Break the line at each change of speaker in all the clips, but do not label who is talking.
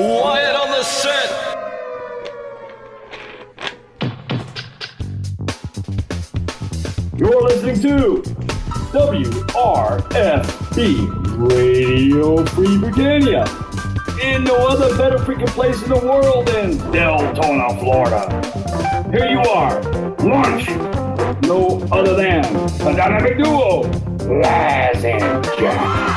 Quiet on the set!
You're listening to WRFB Radio Free Britannia. In no other better freaking place in the world than Deltona, Florida. Here you are, Lunch. No other than a dynamic duo, Laz and Jack.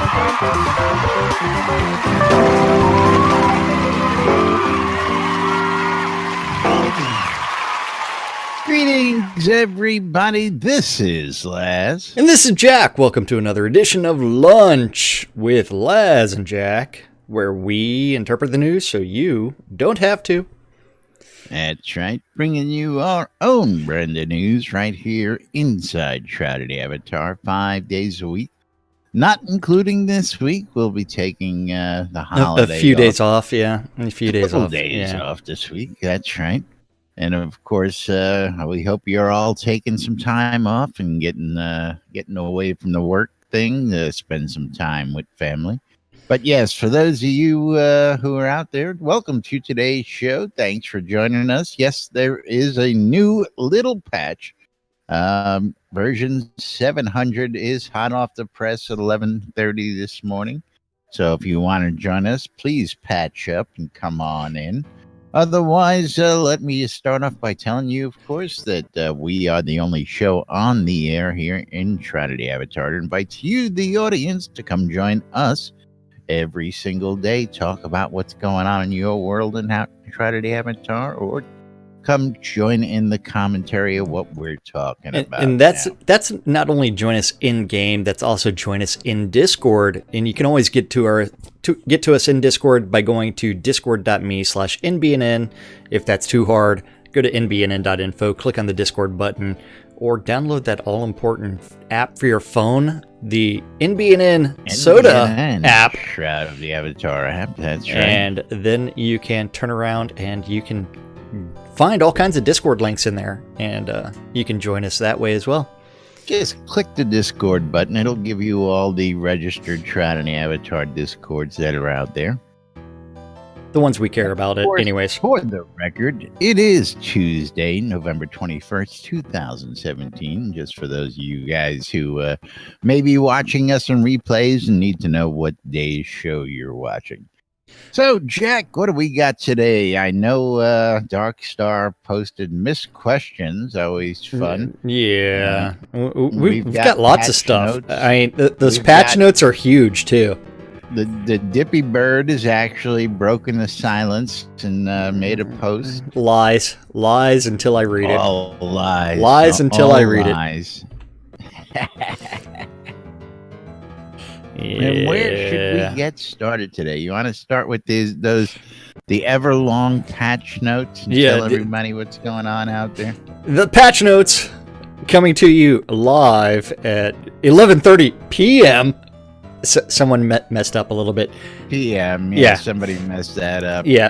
Greetings, everybody. This is Laz.
And this is Jack. Welcome to another edition of Lunch with Laz and Jack, where we interpret the news so you don't have to.
That's right. Bringing you our own brand of news right here inside Shroud Avatar 5 days a week. Not including this week. We'll be taking the holiday
A few days off, yeah. A few days off.
Days off this week. That's right. And of course, we hope you're all taking some time off and getting away from the work thing to spend some time with family. But yes, for those of you who are out there, welcome to today's show. Thanks for joining us. Yes, there is a new little patch. Version 700 is hot off the press at 11:30 this morning. So if you want to join us, please patch up and come on in. Otherwise, let me just start off by telling you, of course, that we are the only show on the air here in Shroud Avatar to invite you, the audience, to come join us every single day, talk about what's going on in your world and how Shroud Avatar, or come join in the commentary of what we're talking about.
And that's not only join us in game, that's also join us in Discord. And you can always get to us in Discord by going to discord.me/nbnn. If that's too hard, go to nbnn.info, click on the Discord button, or download that all-important app for your phone, the NBNN Soda app.
Shroud of the Avatar app, that's right.
And then you can turn around and you can find all kinds of Discord links in there, and you can join us that way as well.
Just click the Discord button. It'll give you all the registered Shroud and Avatar Discords that are out there.
The ones we care about, anyways.
For the record, it is Tuesday, November 21st, 2017. Just for those of you guys who may be watching us in replays and need to know what day's show you're watching. So, Jack, what do we got today? I know Dark Starr posted missed questions. Always fun.
Yeah. We've got lots of stuff. Notes. I mean, those patch notes are huge, too.
The Dippy Bird has actually broken the silence and made a post.
Lies until I read it.
Oh, lies.
Lies until I read
lies.
it.
Yeah. And where should we get started today? You want to start with the ever-long patch notes and tell everybody what's going on out there?
The patch notes coming to you live at 11:30 p.m. Someone messed up a little bit.
PM, yeah, somebody messed that up.
Yeah.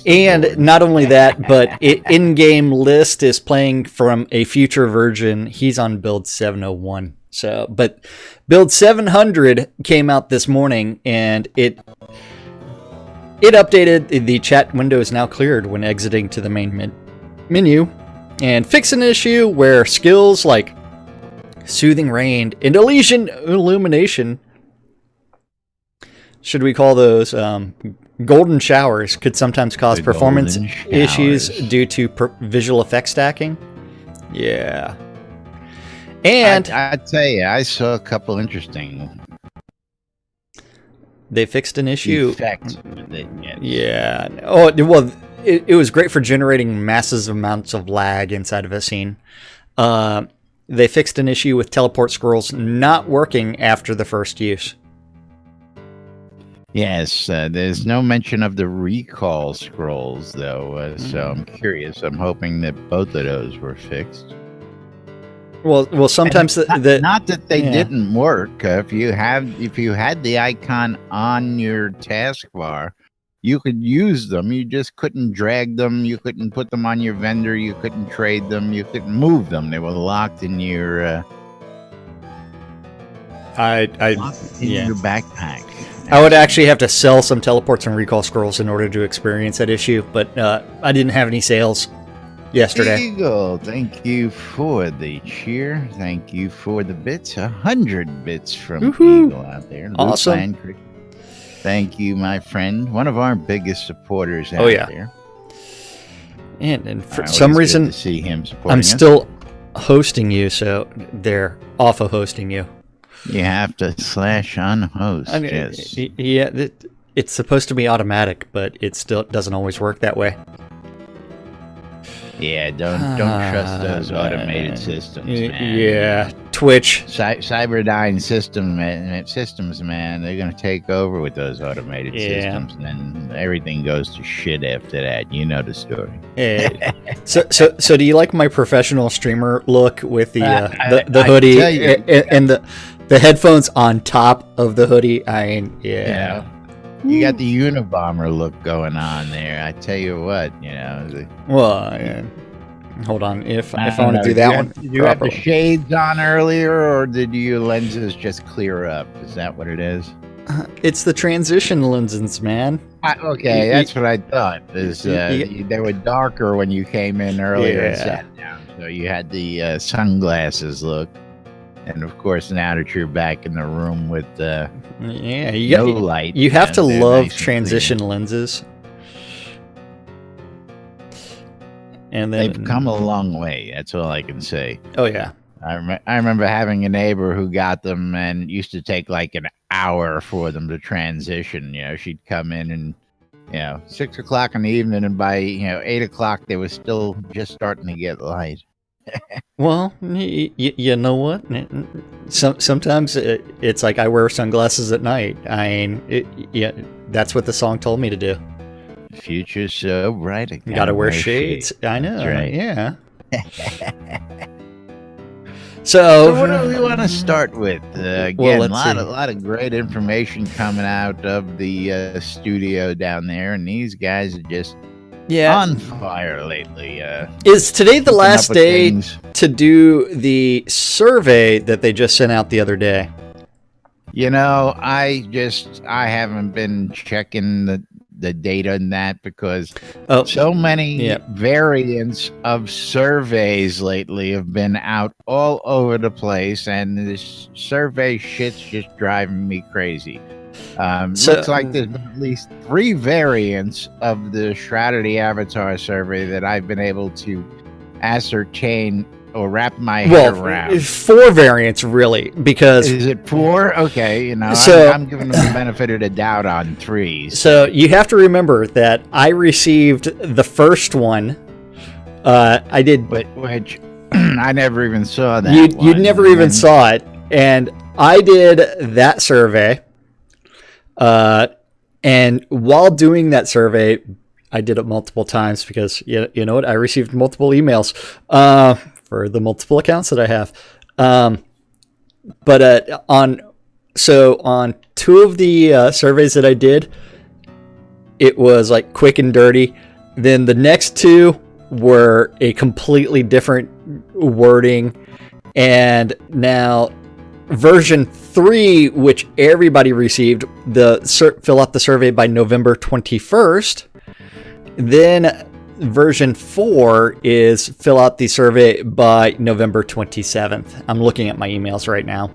And
not only that, but in-game list is playing from a future version. He's on build 701. So, but build 700 came out this morning, and it updated. The chat window is now cleared when exiting to the main menu, and fixed an issue where skills like Soothing Rain and Elysian Illumination, should we call those golden showers, could sometimes cause performance issues due to visual effect stacking. Yeah. And
I tell you, I saw a couple interesting.
They fixed an issue.
Effect.
Yeah. Oh, well, it was great for generating massive amounts of lag inside of a scene. They fixed an issue with teleport scrolls not working after the first use.
Yes, there's no mention of the recall scrolls, though, so I'm curious. I'm hoping that both of those were fixed.
Well, sometimes
not that they didn't work. If you had the icon on your taskbar, you could use them. You just couldn't drag them. You couldn't put them on your vendor. You couldn't trade them. You couldn't move them. They were locked in your.
Your
backpack.
I would actually have to sell some teleports and recall scrolls in order to experience that issue, but I didn't have any sales yesterday.
Eagle, thank you for the cheer. Thank you for the bits. 100 bits from
Woohoo.
Eagle out there.
Awesome.
Thank you, my friend. One of our biggest supporters out there.
And for some reason,
to see him supporting
I'm
us.
still hosting you, so they're off of hosting you.
You have to /unhost.
I mean,
Yes.
yeah, it's supposed to be automatic, but it still doesn't always work that way.
Yeah, don't trust those automated systems, man.
Yeah, Twitch.
Cyberdyne systems, man, they're gonna take over with those automated systems, and then everything goes to shit after that. You know the story.
So do you like my professional streamer look with the hoodie and the headphones on top of the hoodie? Yeah.
You got the Unabomber look going on there. I tell you what,
Hold on. If I want to do that one,
did you have the shades on earlier, or did your lenses just clear up? Is that what it is?
It's the transition lenses, man.
Okay, that's what I thought. They were darker when you came in earlier and sat down, so you had the sunglasses look. And of course, now that you're back in the room with no light,
you have to love transition lenses. And then
they've come a long way. That's all I can say.
Oh yeah,
I remember having a neighbor who got them, and it used to take like an hour for them to transition. She'd come in and 6 o'clock in the evening, and by 8 o'clock they were still just starting to get light.
Well, you know what? Sometimes it's like I wear sunglasses at night. That's what the song told me to do.
Future's so bright.
You gotta wear shades. I know.
That's right.
Yeah.
So what do we want to start with? Again, a lot of great information coming out of the studio down there, and these guys are just on fire lately.
Is today the last day to do the survey that they just sent out the other day?
I haven't been checking the data in that because so many variants of surveys lately have been out all over the place, and this survey shit's just driving me crazy. Looks like there's at least 3 variants of the Shroud of the Avatar survey that I've been able to ascertain or wrap my head around.
4 variants, really, because...
Is it 4? Okay, I'm giving them the benefit of the doubt on 3.
So you have to remember that I received the first one. I did...
Which I never even saw that
You never even saw it. And I did that survey. And while doing that survey, I did it multiple times because, you know what? I received multiple emails for the multiple accounts that I have. But on 2 of the surveys that I did, it was like quick and dirty. Then the next 2 were a completely different wording. And now version 3, which everybody received, fill out the survey by November 21st. Then version 4 is fill out the survey by November 27th. I'm looking at my emails right now.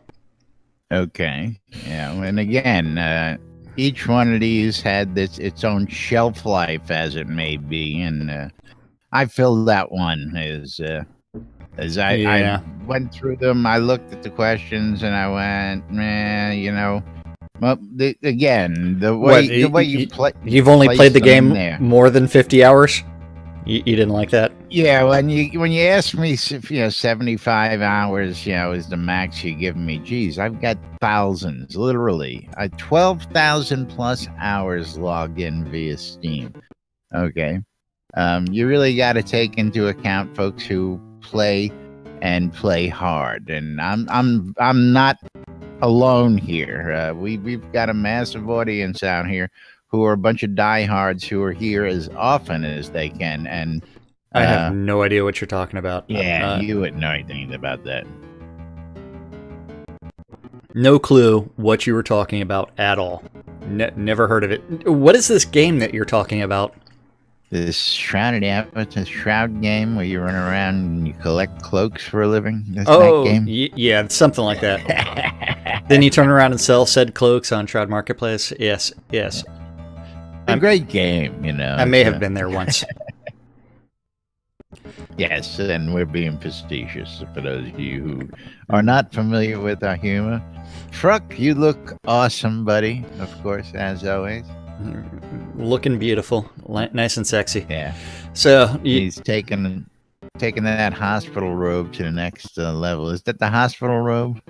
Okay. Yeah. And again, each one of these had its own shelf life, as it may be. And I filled that one as I went through them. I looked at the questions and I went, man, well, the way you play.
You've only played the game more than 50 hours? You didn't like that?
Yeah, when you asked me if 75 hours is the max you give me, geez, I've got thousands, literally 12,000 plus hours logged in via Steam. Okay, you really got to take into account folks who play hard, and I'm not alone here. We've got a massive audience out here who are a bunch of diehards who are here as often as they can. And
I have no idea what you're talking about.
Yeah, you wouldn't know anything about that.
No clue what you were talking about at all. Never heard of it. What is this game that you're talking about?
This it's a Shroud game where you run around and you collect cloaks for a living. That game?
Yeah, something like that. Then you turn around and sell said cloaks on Shroud Marketplace. Yes.
A great game,
I may have been there once.
Yes, and we're being facetious for those of you who are not familiar with our humor. Truck, you look awesome, buddy. Of course, as always.
Looking beautiful, nice and sexy.
Yeah.
So
he's taking that hospital robe to the next level. Is that the hospital robe?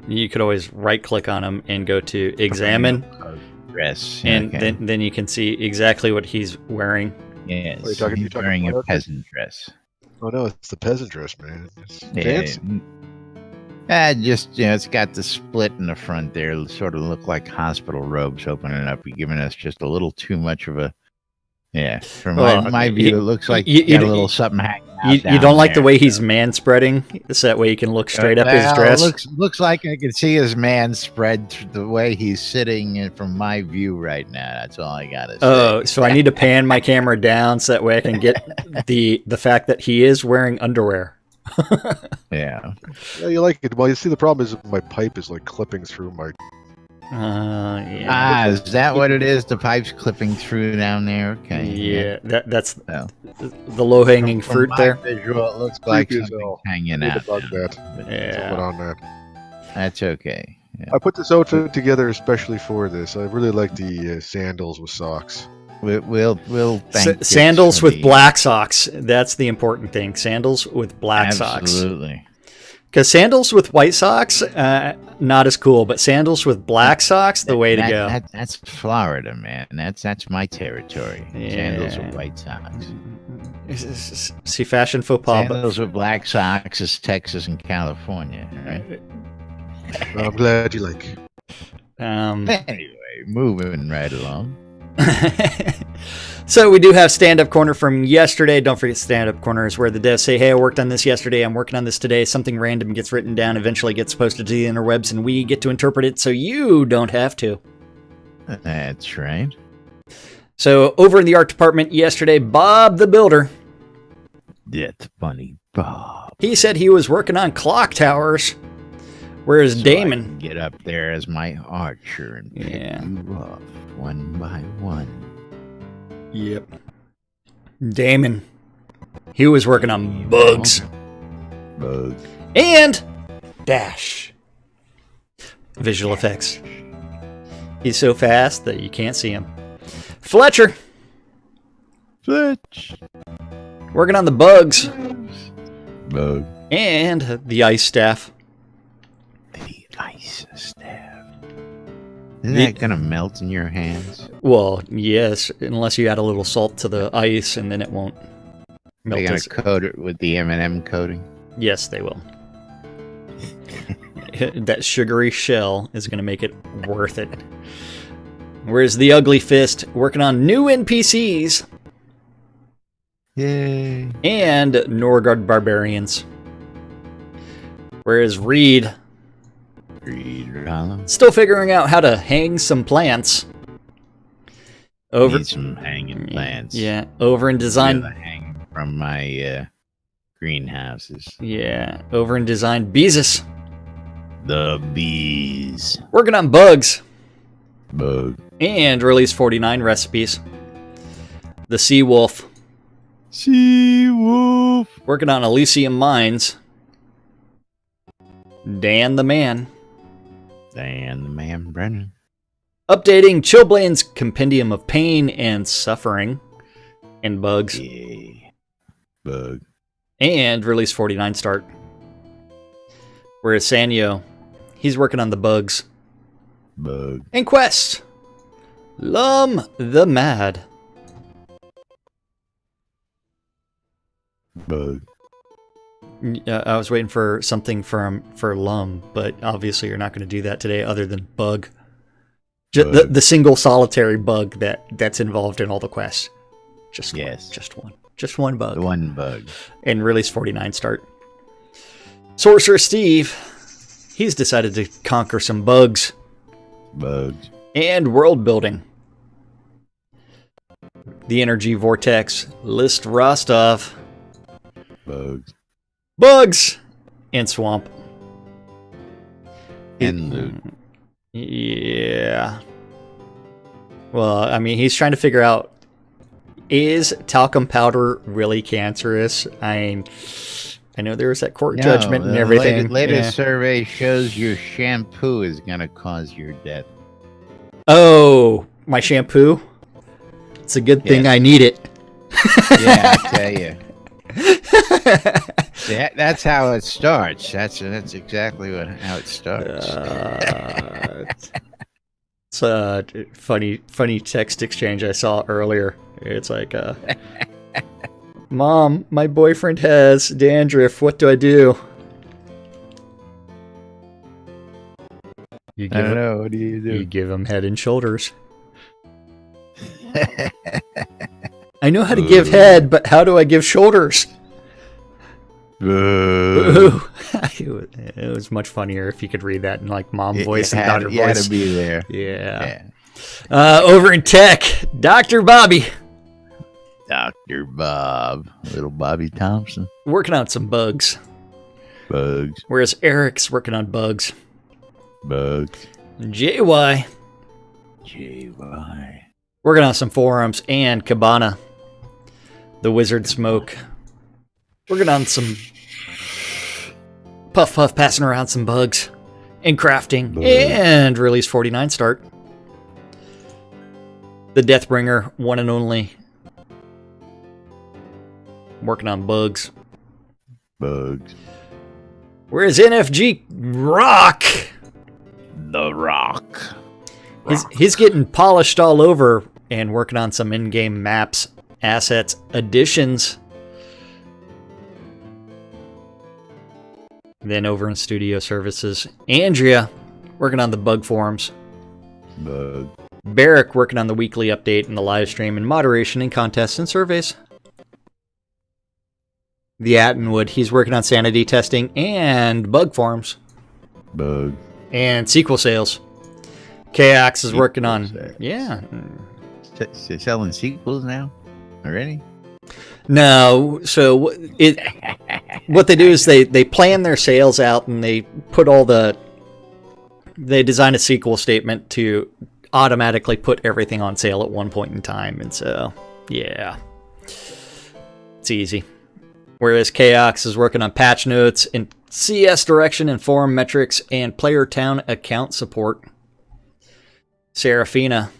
You could always right-click on him and go to examine.
Dress.
And then you can see exactly what he's wearing.
Yes, he's wearing a peasant dress.
Oh no, it's the peasant dress, man. It's fancy.
It's got the split in the front there. It'll sort of look like hospital robes opening up. You're giving us just a little too much of a... Yeah, from my view, it looks like you got a little something hanging out.
You don't like the way he's man-spreading? So that way you can look straight up his dress?
Looks like I can see his man spread the way he's sitting from my view right now. That's all I got to say.
Oh, so I need to pan my camera down so that way I can get the fact that he is wearing underwear.
Yeah,
you like it. Well, you see, the problem is my pipe is like clipping through my...
Yeah.
Is that what it is? The pipe's clipping through down there? Okay.
Yeah, that's the low-hanging fruit there.
Visual, it looks like something hanging out.
Yeah.
On that.
That's okay. Yeah.
I put this outfit together especially for this. I really like the sandals with socks.
We'll thank
sandals with black socks. That's the important thing. Sandals with black socks.
Absolutely.
Because sandals with white socks, not as cool. But sandals with black socks, the way to go.
That's Florida, man. That's my territory.
Yeah.
Sandals with white socks.
See, fashion faux pas.
Sandals with black socks is Texas and California, right?
Well, I'm glad you like it.
Anyway, moving right along.
So we do have stand-up corner from yesterday. Don't forget, stand-up corner is where the devs say, hey, I worked on this yesterday, I'm working on this today. Something random gets written down, eventually gets posted to the interwebs, and we get to interpret it so you don't have to.
That's right.
So over in the art department yesterday, Bob the Builder.
That's funny, Bob.
He said he was working on clock towers, whereas Damon...
I can get up there as my archer and pick you off one by one.
Yep. Damon. He was working on bugs.
Bug.
And Dash. Visual effects. He's so fast that you can't see him. Fletch. Working on the bugs.
Bug.
And the ice staff.
The ice staff. Isn't that going to melt in your hands?
Well, yes, unless you add a little salt to the ice, and then it won't melt.
They're going to coat it with the M&M coating?
Yes, they will. That sugary shell is going to make it worth it. Whereas the Ugly Fist working on new NPCs.
Yay.
And Norgard Barbarians. Whereas Reed... still figuring out how to hang some plants.
Need some hanging plants.
Yeah, over in design.
Hang from my greenhouses.
Yeah, over in design. Beezus.
The bees.
Working on bugs.
Bug.
And release 49 recipes. The Sea Wolf.
Sea Wolf.
Working on Elysium Mines. Dan the Man.
Dan the Man Brennan.
Updating Chillblade's Compendium of Pain and Suffering. And bugs.
Yeah. Bug.
And release 49 start. Whereas Sanyo, he's working on the bugs.
Bug.
And quests. Lum the Mad.
Bug.
I was waiting for something for Lum, but obviously you're not going to do that today other than bug. The single solitary bug that's involved in all the quests. Just one. Just one bug.
One bug.
And release 49 start. Sorcerer Steve. he's decided to conquer some bugs.
Bugs.
And world building. The energy vortex. List Rostov.
Bugs.
Bugs! And swamp.
And loot.
Yeah. Well, I mean, he's trying to figure out, is talcum powder really cancerous? I know there was that court judgment and everything.
Latest survey shows your shampoo is going to cause your death.
Oh, my shampoo? It's a good thing I need it.
Yeah, I tell you. That's how it starts. That's exactly how it starts.
It's a funny text exchange I saw earlier. It's like, Mom, my boyfriend has dandruff. What do I do?
I don't know. What do?
You give him Head and Shoulders. I know how to give head, but how do I give shoulders? Ooh. It was much funnier if you could read that in like mom voice and daughter voice.
You had to be there.
Yeah. Over in tech, Dr. Bobby.
Dr. Bob. Little Bobby Thompson.
Working on some bugs.
Bugs.
Whereas Eric's working on bugs.
Bugs.
JY. Working on some forums and Cabana. The Wizard Smoke. Working on some Puff passing around some bugs and crafting and Release 49 start. The Deathbringer, one and only. Working on bugs. Whereas NFG Rock.
The Rock.
He's getting polished all over and working on some in-game maps, assets, additions. Then over in Studio Services, Andrea working on the bug forums. Barrick working on the weekly update and the live stream and moderation and contests and surveys. The Attenwood, he's working on sanity testing and bug forums. And sequel sales. KX is working on... Yeah.
Selling sequels now? Already?
No, so what they do is they plan their sales out and they put they design a sequel statement to automatically put everything on sale at one point in time. And so, yeah, it's easy. Whereas KX is working on patch notes and CS direction and forum metrics and player town account support. Serafina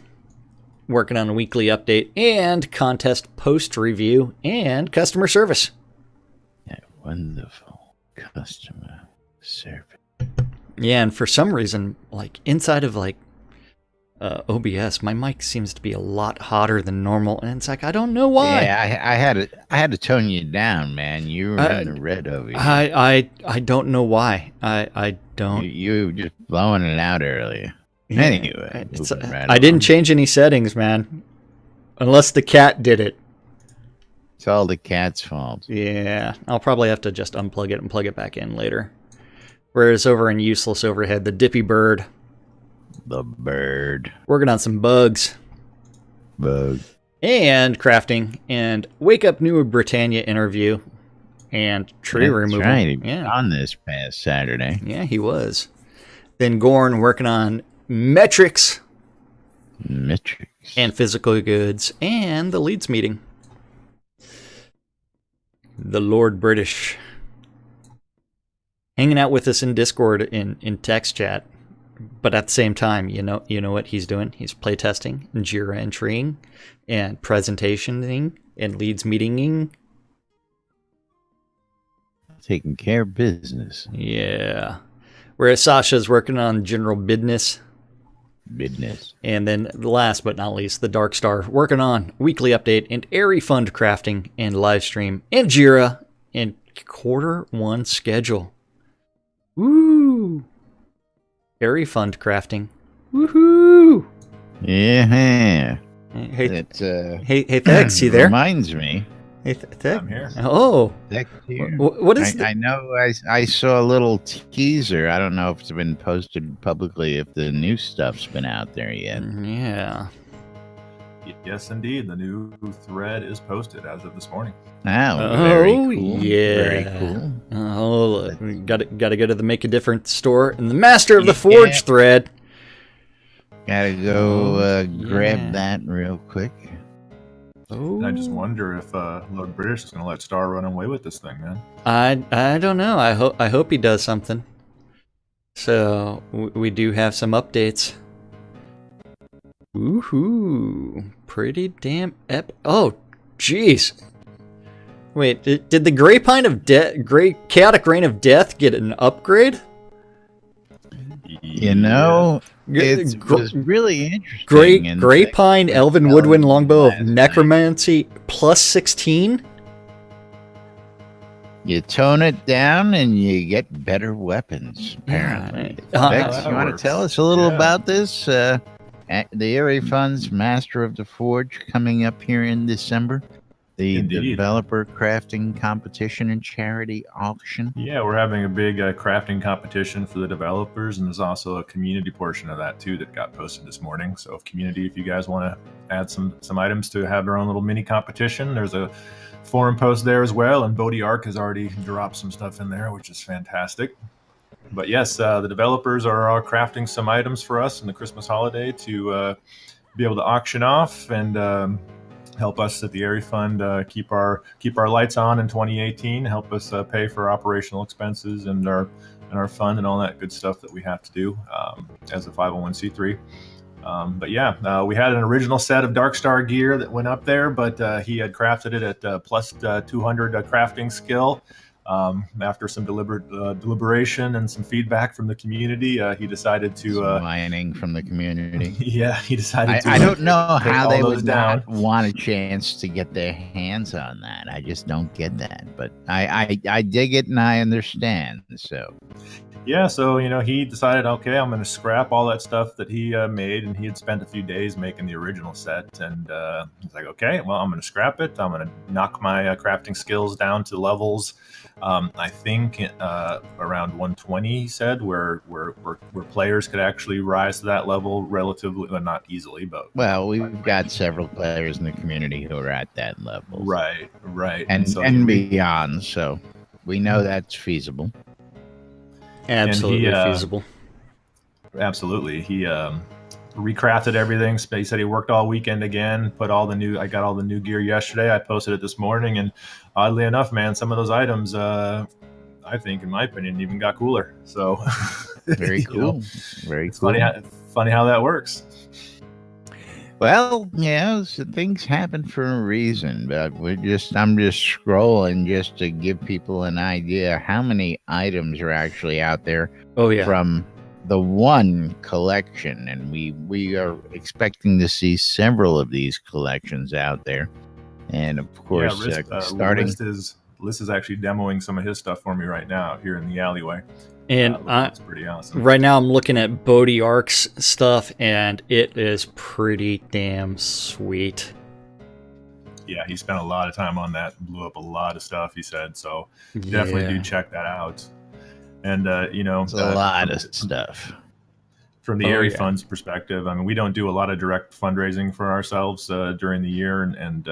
working on a weekly update and contest post review and customer service.
Yeah, wonderful customer service.
Yeah, and for some reason, like inside of like OBS, my mic seems to be a lot hotter than normal, and it's like I don't know why.
Yeah, I had to tone you down, man. You were in the red over here.
I don't know why. I don't.
You were just blowing it out earlier.
Yeah,
anyway,
I didn't change any settings, man. Unless the cat did it.
It's all the cat's fault.
Yeah, I'll probably have to just unplug it and plug it back in later. Whereas over in Useless Overhead, the Dippy Bird.
The bird.
Working on some bugs. And crafting. And Wake Up New Britannia interview. And tree removal.
Right. He was on this past Saturday.
Yeah, he was. Then Gorn working on metrics and physical goods and the Leeds meeting. The Lord British hanging out with us in Discord in text chat, but at the same time, you know what he's doing? He's playtesting and Jira entrying and presentationing and Leeds meetinging.
Taking care of business.
Yeah. Whereas Sasha's working on general business. And then last but not least, the Dark Star working on weekly update and airy fund crafting and live stream and Jira and Q1 schedule. Woo! Airy fund crafting. Woohoo!
Yeah.
Hey, thanks. You there?
Reminds me.
Hey,
I'm here.
Oh,
Heck, here.
what is
I know I saw a little teaser. I don't know if it's been posted publicly, if the new stuff's been out there yet.
Yeah.
Yes, indeed. The new thread is posted as of this morning.
Oh, very cool.
Yeah.
Very cool.
Oh, gotta go to the Make a Difference store and the Master of the
Yeah.
Forge thread.
Gotta go
yeah.
grab that real quick.
Oh.
And I just wonder if Lord British is going to let Starr run away with this thing, man.
I don't know. I hope he does something. So we do have some updates. Woohoo! Pretty damn oh, jeez. Wait, did the Gray Chaotic Rain of Death get an upgrade?
You know, it was really interesting.
Gray Pine Elven Woodwind Longbow of Necromancy plus 16?
You tone it down and you get better weapons, apparently. Vex, you want to tell us a little about this? The Eerie Funds Master of the Forge coming up here in December. The developer crafting competition and charity auction.
Yeah, we're having a big crafting competition for the developers, and there's also a community portion of that too that got posted this morning. So, if you guys want to add some items to have their own little mini competition, there's a forum post there as well, and Bodhi Arc has already dropped some stuff in there, which is fantastic. But yes, the developers are crafting some items for us in the Christmas holiday to be able to auction off and help us at the Eerie Fund keep our lights on in 2018. Help us pay for operational expenses and our fund and all that good stuff that we have to do as a 501c3. But yeah, we had an original set of Dark Star gear that went up there, but he had crafted it at plus 200 crafting skill. After some deliberation and some feedback from the community, he decided to
mining from the community.
Yeah, he decided to.
I don't know how they would not want a chance to get their hands on that. I just don't get that, but I dig it and I understand. So
yeah, so he decided, okay, I'm going to scrap all that stuff that he made, and he had spent a few days making the original set, and he's like, okay, well, I'm going to scrap it. I'm going to knock my crafting skills down to levels. I think around 120, he said, where players could actually rise to that level relatively, well, not easily, but
we've got several players in the community who are at that level,
right,
and so beyond. So we know that's feasible.
Absolutely feasible.
Absolutely, he recrafted everything. He said he worked all weekend again. I got all the new gear yesterday. I posted it this morning, and oddly enough, man, some of those items, I think, in my opinion, even got cooler. So
very cool. Very cool.
Funny how that works.
Well, yeah, so things happen for a reason, but I'm just scrolling just to give people an idea how many items are actually out there.
Oh yeah.
From the one collection, and we are expecting to see several of these collections out there. And of course, starting
Liz is actually demoing some of his stuff for me right now here in the alleyway.
And
it's pretty awesome.
Right now I'm looking at Bodhi Arc's stuff, and it is pretty damn sweet.
Yeah, he spent a lot of time on that, blew up a lot of stuff, he said, so definitely do check that out. And
it's a lot of stuff.
From the Eerie Fund's perspective, I mean, we don't do a lot of direct fundraising for ourselves during the year, and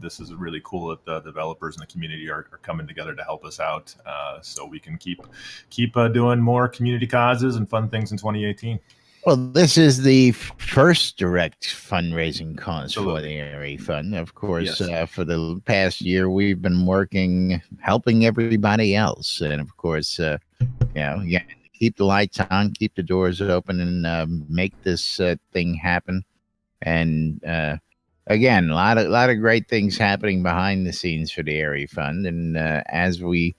this is really cool that the developers and the community are coming together to help us out, so we can keep doing more community causes and fun things in 2018.
Well, this is the first direct fundraising cause for the Eerie Fund. Of course, for the past year, we've been working, helping everybody else, and of course, keep the lights on, keep the doors open, and make this thing happen. And again, a lot of great things happening behind the scenes for the Eerie Fund. And as we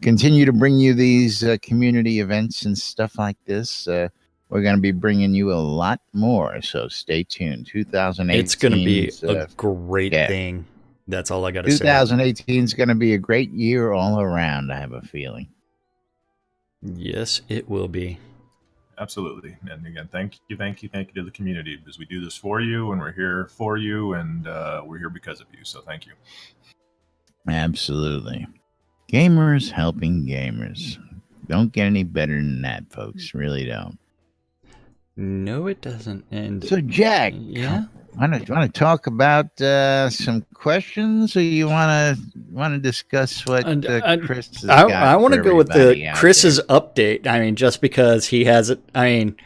continue to bring you these community events and stuff like this, we're going to be bringing you a lot more. So stay tuned. 2018.
It's going to be a great thing. That's all I got to say.
2018 is going to be a great year all around, I have a feeling.
Yes, it will be.
Absolutely. And again, thank you to the community, because we do this for you, and we're here for you, and we're here because of you. So thank you.
Absolutely. Gamers helping gamers. Don't get any better than that, folks. Really don't.
No, it doesn't. And
So, Jack,
yeah,
want to talk about some questions, or you want to discuss what Chris has got?
I want to
for
go with
everybody
the
out
Chris's
there?
update. I mean, just because he has it. I mean,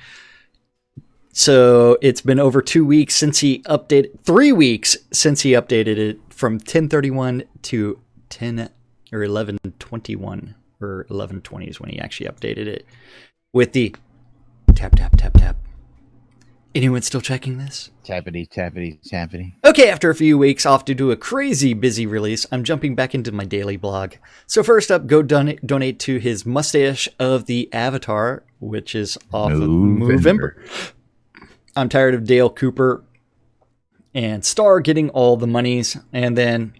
so it's been over 2 weeks since he updated. 3 weeks since he updated it from 10:31 to 10 or 11:21 or 11:20 is when he actually updated it with the tap tap tap tap. Anyone still checking this?
Tappity, tappity, tappity.
Okay, after a few weeks off due to a crazy busy release, I'm jumping back into my daily blog. So first up, go donate to his mustache of the Avatar, which is off of Movember. I'm tired of Dale Cooper and Starr getting all the monies. And then,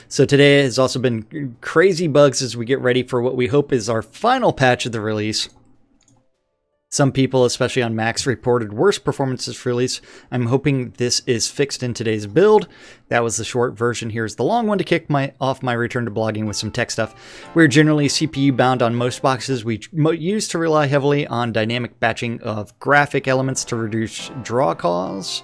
so today has also been crazy bugs as we get ready for what we hope is our final patch of the release. Some people, especially on Max, reported worse performances for release. I'm hoping this is fixed in today's build. That was the short version. Here's the long one to kick off my return to blogging with some tech stuff. We're generally CPU bound on most boxes. We used to rely heavily on dynamic batching of graphic elements to reduce draw calls.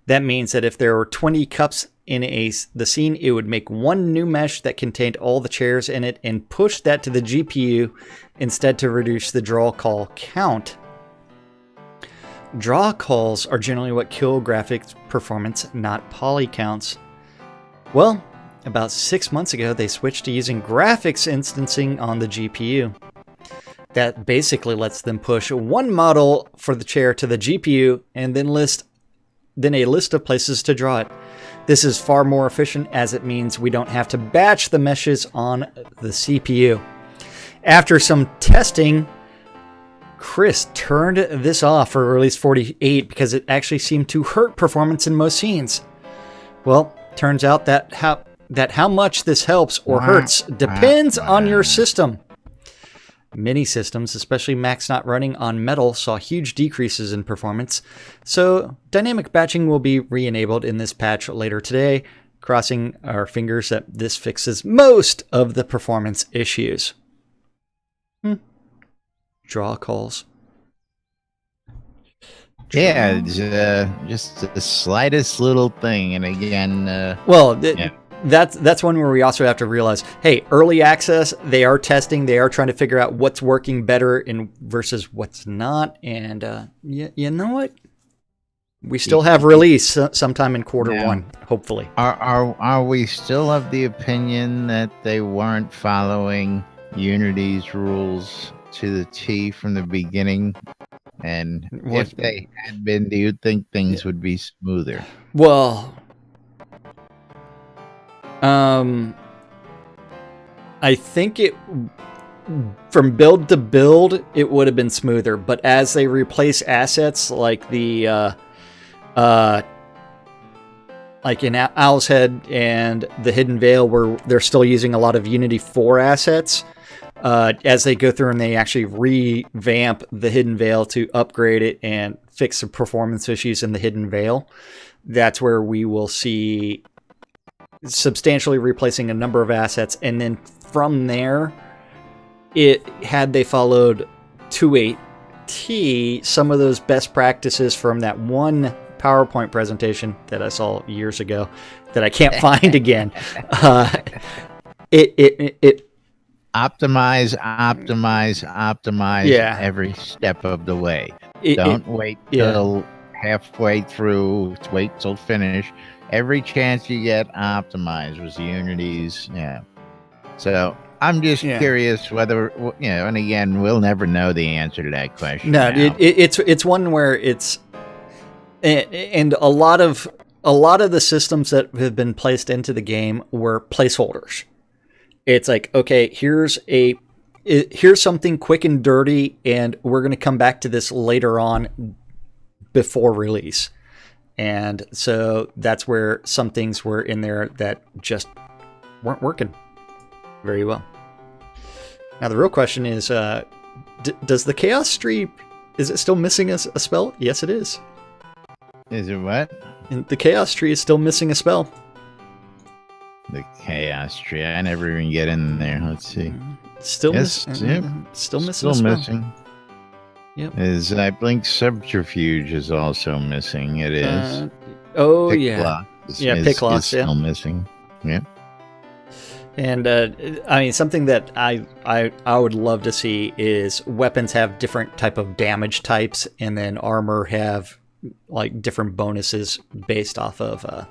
That means that if there were 20 cups in the scene, it would make one new mesh that contained all the chairs in it and push that to the GPU instead to reduce the draw call count. Draw calls are generally what kill graphics performance, not poly counts. Well, about 6 months ago, they switched to using graphics instancing on the GPU. That basically lets them push one model for the chair to the GPU and then a list of places to draw it. This is far more efficient as it means we don't have to batch the meshes on the CPU. After some testing, Chris turned this off for release 48 because it actually seemed to hurt performance in most scenes. Well, turns out that how much this helps or hurts depends on your system. Many systems, especially Macs not running on Metal, saw huge decreases in performance, so dynamic batching will be re-enabled in this patch later today, crossing our fingers that this fixes most of the performance issues. Draw calls.
Yeah, it's, just the slightest little thing, and again, yeah.
That's one where we also have to realize, hey, early access, they are testing, they are trying to figure out what's working better versus what's not, and you know what? We still have release sometime in Q1, hopefully.
Are we still of the opinion that they weren't following Unity's rules to the T from the beginning? And if they had been, do you think things would be smoother?
Well, I think from build to build, it would have been smoother. But as they replace assets like like in Owl's Head and the Hidden Veil, where they're still using a lot of Unity 4 assets, as they go through and they actually revamp the Hidden Veil to upgrade it and fix the performance issues in the Hidden Veil, that's where we will see substantially replacing a number of assets. And then from there, had they followed 2.8T, some of those best practices from that one PowerPoint presentation that I saw years ago that I can't find again,
Optimize every step of the way. Don't wait till halfway through. Wait till finish. Every chance you get, optimize was Unity's. Yeah. So I'm just curious whether, and again, we'll never know the answer to that question.
No, it's one where it's, and a lot of the systems that have been placed into the game were placeholders. It's like, okay, here's something quick and dirty, and we're going to come back to this later on before release. And so that's where some things were in there that just weren't working very well. Now, the real question is, does the Chaos Tree, is it still missing a spell? Yes, it is.
Is it what?
And the Chaos Tree is still missing a spell.
The chaos tree. I never even get in there. Let's see.
Still
Yes,
missing.
yep.
Still missing.
Still
a spell.
missing.
Yep.
Is I Blink Subterfuge is also missing. It is.
Oh
Pick
yeah.
Lock is,
Yeah,
is,
Pick Lock,
is still missing. Yep.
And I mean, something that I would love to see is weapons have different type of damage types, and then armor have like different bonuses based off of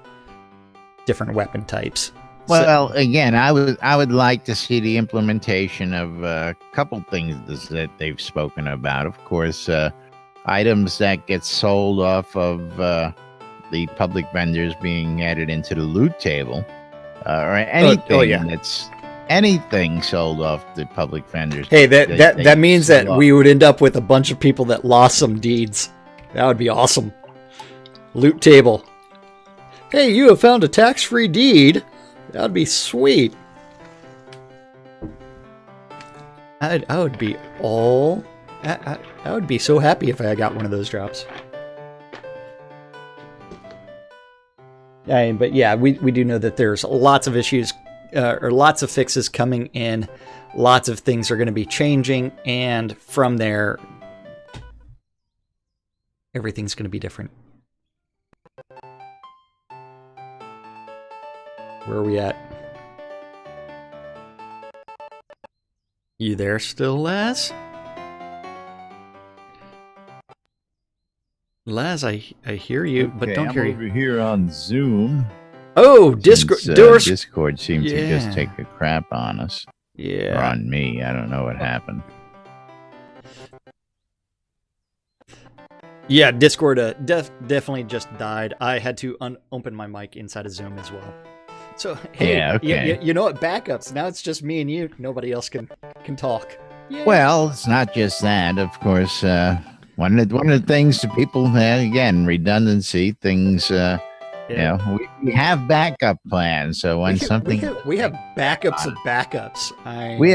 different weapon types.
Well, again, I would like to see the implementation of a couple things that they've spoken about. Of course, items that get sold off of the public vendors being added into the loot table, or anything that's anything sold off the public vendors.
Hey, that means that we would end up with a bunch of people that lost some deeds. That would be awesome. Loot table. Hey, you have found a tax-free deed. That would be sweet. I would be I would be so happy if I got one of those drops. But yeah, we do know that there's lots of issues or lots of fixes coming in. Lots of things are going to be changing, and from there, everything's going to be different. Where are we at? You there still, Laz? Laz, I hear you, but don't hear you.
Over here on Zoom.
Oh, Discord.
Discord seems to just take a crap on us.
Yeah.
Or on me. I don't know what happened.
Yeah, Discord definitely just died. I had to open my mic inside of Zoom as well. So, hey,
yeah, okay.
you know what? Backups. Now it's just me and you. Nobody else can talk. Yay.
Well, it's not just that. Of course, one of the things to people, again, redundancy, things, you know, we have backup plans. So when
we have backups of backups.
We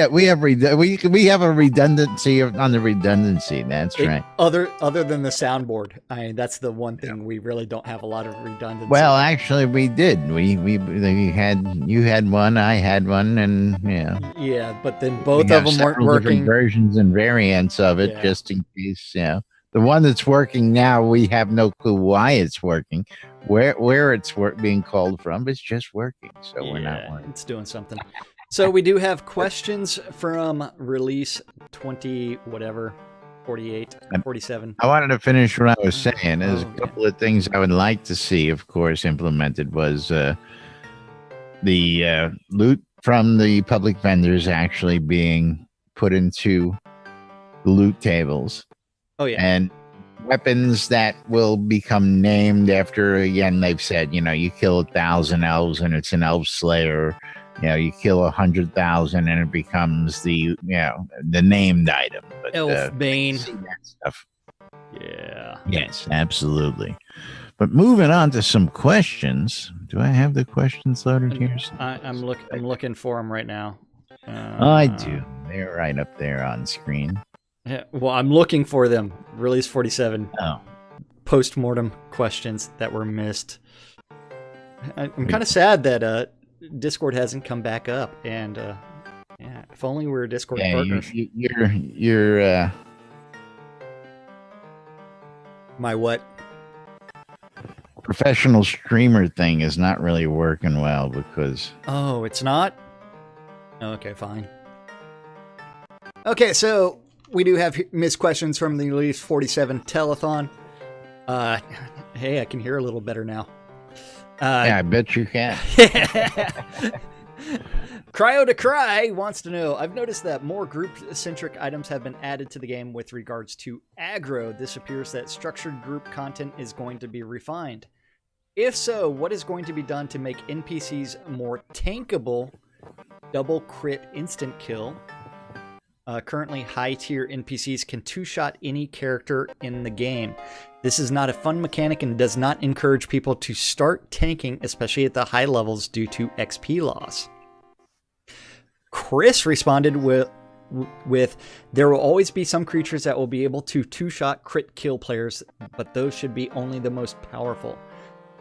have a redundancy on the redundancy. That's right.
Other than the soundboard, that's the one thing we really don't have a lot of redundancy.
Well, actually, we did. You had one, I had one, and yeah.
Yeah, but then both of them weren't working.
Versions and variants of it, just in case. Yeah. The one that's working now, we have no clue why it's working, where it's being called from. It's just working, so we're not working.
It's doing something. So we do have questions from release 20, whatever, 48, 47.
I wanted to finish what I was saying. There's a couple of things I would like to see, of course, implemented was the loot from the public vendors actually being put into the loot tables.
Oh, yeah.
And weapons that will become named after, again, they've said, you kill 1,000 elves and it's an elf slayer. You kill 100,000 and it becomes the named item. But,
elf bane.
That stuff.
Yeah.
Yes, absolutely. But moving on to some questions. Do I have the questions loaded here?
I'm looking for them right now.
I do. They're right up there on screen.
Yeah, well, I'm looking for them. Release 47.
Oh.
Post-mortem questions that were missed. I'm kind of sad that Discord hasn't come back up. And if only we were Discord partners.
You're
my what?
Professional streamer thing is not really working well because...
Oh, it's not? Okay, fine. Okay, so... We do have missed questions from the Release 47 telethon. Hey, I can hear a little better now.
Yeah, I bet you can.
Cryo to Cry wants to know, I've noticed that more group-centric items have been added to the game with regards to aggro. This appears that structured group content is going to be refined. If so, what is going to be done to make NPCs more tankable? Double crit instant kill. Currently, high-tier NPCs can two-shot any character in the game. This is not a fun mechanic and does not encourage people to start tanking, especially at the high levels due to XP loss. Chris responded with there will always be some creatures that will be able to two-shot crit kill players, but those should be only the most powerful.